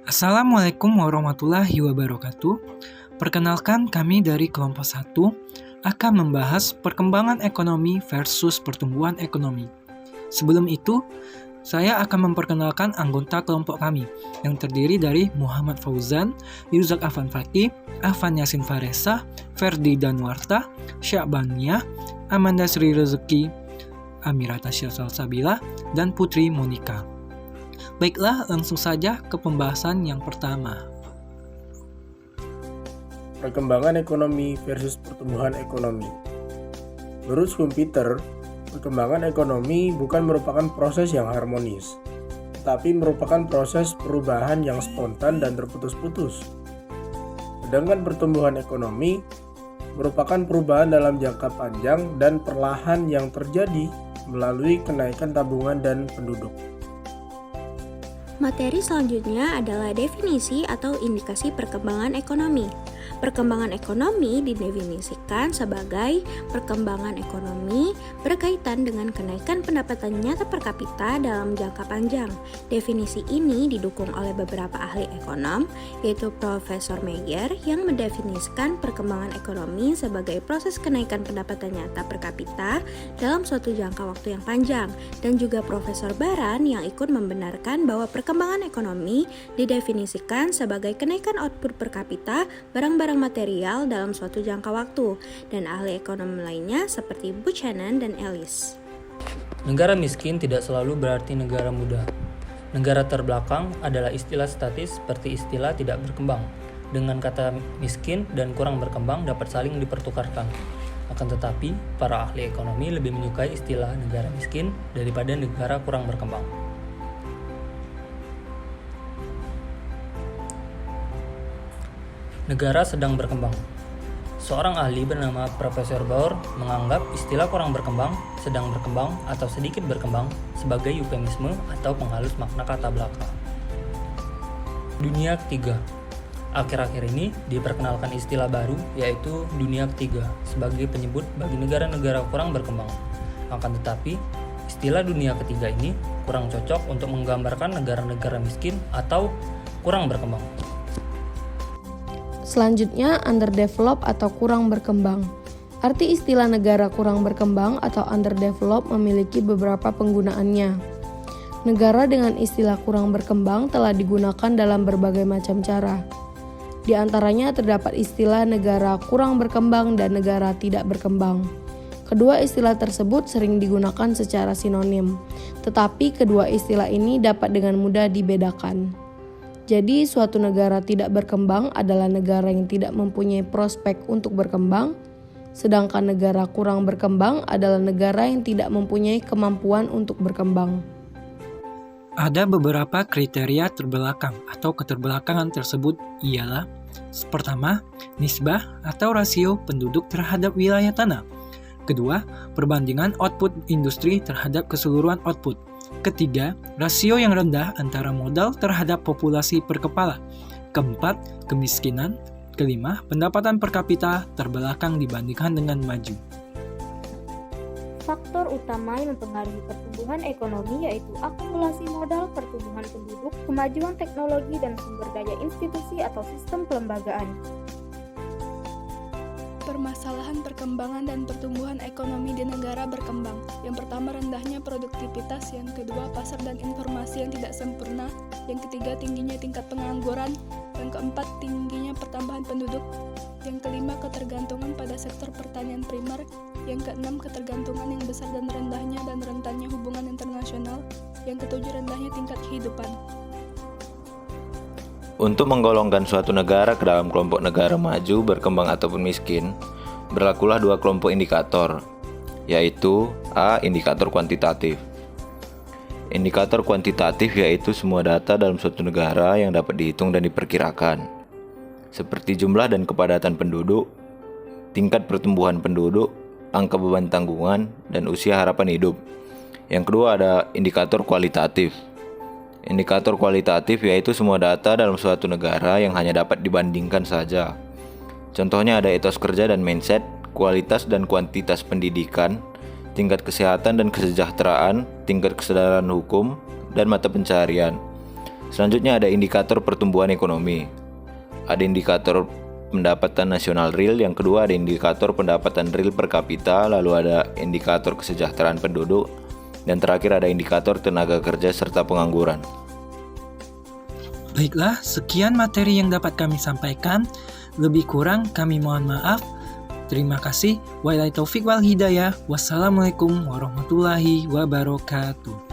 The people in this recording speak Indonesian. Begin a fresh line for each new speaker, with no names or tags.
Assalamualaikum warahmatullahi wabarakatuh. Perkenalkan, kami dari kelompok 1 akan membahas perkembangan ekonomi versus pertumbuhan ekonomi. Sebelum itu, saya akan memperkenalkan anggota kelompok kami yang terdiri dari Muhammad Fauzan, Yuzak Afan Fakih, Afan Yasin Faresa, Ferdi Danwarta, Sya'bania, Amanda Sri Rezeki, Amirata Syasal Sabila, dan Putri Monika. Baiklah, langsung saja ke pembahasan yang pertama.
Perkembangan ekonomi versus pertumbuhan ekonomi. Menurut Schumpeter, perkembangan ekonomi bukan merupakan proses yang harmonis, tetapi merupakan proses perubahan yang spontan dan terputus-putus. Sedangkan pertumbuhan ekonomi merupakan perubahan dalam jangka panjang dan perlahan yang terjadi melalui kenaikan tabungan dan penduduk.
Materi selanjutnya adalah definisi atau indikasi perkembangan ekonomi. Perkembangan ekonomi didefinisikan sebagai perkembangan ekonomi berkaitan dengan kenaikan pendapatan nyata per kapita dalam jangka panjang. Definisi ini didukung oleh beberapa ahli ekonom, yaitu Profesor Meyer yang mendefinisikan perkembangan ekonomi sebagai proses kenaikan pendapatan nyata per kapita dalam suatu jangka waktu yang panjang, dan juga Profesor Baran yang ikut membenarkan bahwa perkembangan ekonomi didefinisikan sebagai kenaikan output per kapita barang-barang material dalam suatu jangka waktu, dan ahli ekonomi lainnya seperti Buchanan dan Ellis.
Negara miskin tidak selalu berarti negara muda. Negara terbelakang adalah istilah statis seperti istilah tidak berkembang. Dengan kata miskin dan kurang berkembang dapat saling dipertukarkan. Akan tetapi, para ahli ekonomi lebih menyukai istilah negara miskin daripada negara kurang berkembang. Negara sedang berkembang. Seorang ahli bernama Profesor Bauer menganggap istilah kurang berkembang, sedang berkembang, atau sedikit berkembang sebagai eufemisme atau penghalus makna kata belaka. Dunia ketiga. Akhir-akhir ini diperkenalkan istilah baru, yaitu dunia ketiga, sebagai penyebut bagi negara-negara kurang berkembang. Akan tetapi, istilah dunia ketiga ini kurang cocok untuk menggambarkan negara-negara miskin atau kurang berkembang.
Selanjutnya, underdeveloped atau kurang berkembang. Arti istilah negara kurang berkembang atau underdeveloped memiliki beberapa penggunaannya. Negara dengan istilah kurang berkembang telah digunakan dalam berbagai macam cara. Di antaranya terdapat istilah negara kurang berkembang dan negara tidak berkembang. Kedua istilah tersebut sering digunakan secara sinonim, tetapi kedua istilah ini dapat dengan mudah dibedakan. Jadi, suatu negara tidak berkembang adalah negara yang tidak mempunyai prospek untuk berkembang, sedangkan negara kurang berkembang adalah negara yang tidak mempunyai kemampuan untuk berkembang.
Ada beberapa kriteria terbelakang atau keterbelakangan tersebut ialah: pertama, nisbah atau rasio penduduk terhadap wilayah tanah. Kedua, perbandingan output industri terhadap keseluruhan output. Ketiga, rasio yang rendah antara modal terhadap populasi per kepala. Keempat, kemiskinan. Kelima, pendapatan per kapita terbelakang dibandingkan dengan maju.
Faktor utama yang mempengaruhi pertumbuhan ekonomi yaitu akumulasi modal, pertumbuhan penduduk, kemajuan teknologi, dan sumber daya institusi atau sistem kelembagaan.
Permasalahan perkembangan dan pertumbuhan ekonomi di negara berkembang. Yang pertama, rendahnya produktivitas. Yang kedua, pasar dan informasi yang tidak sempurna. Yang ketiga, tingginya tingkat pengangguran. Yang keempat, tingginya pertambahan penduduk. Yang kelima, ketergantungan pada sektor pertanian primer. Yang keenam, ketergantungan yang besar dan rendahnya dan rentannya hubungan internasional. Yang ketujuh, rendahnya tingkat kehidupan.
Untuk menggolongkan suatu negara ke dalam kelompok negara maju, berkembang ataupun miskin, berlakulah dua kelompok indikator, yaitu A. Indikator kuantitatif. Indikator kuantitatif yaitu semua data dalam suatu negara yang dapat dihitung dan diperkirakan, seperti jumlah dan kepadatan penduduk, tingkat pertumbuhan penduduk, angka beban tanggungan, dan usia harapan hidup. Yang kedua ada indikator kualitatif. Indikator kualitatif yaitu semua data dalam suatu negara yang hanya dapat dibandingkan saja. Contohnya ada etos kerja dan mindset, kualitas dan kuantitas pendidikan, tingkat kesehatan dan kesejahteraan, tingkat kesadaran hukum, dan mata pencarian. Selanjutnya ada indikator pertumbuhan ekonomi. Ada indikator pendapatan nasional real, yang kedua ada indikator pendapatan real per kapita, lalu ada indikator kesejahteraan penduduk, dan terakhir ada indikator tenaga kerja serta pengangguran.
Baiklah, sekian materi yang dapat kami sampaikan. Lebih kurang kami mohon maaf. Terima kasih. Wabillahi taufik wal hidayah. Wassalamualaikum warahmatullahi wabarakatuh.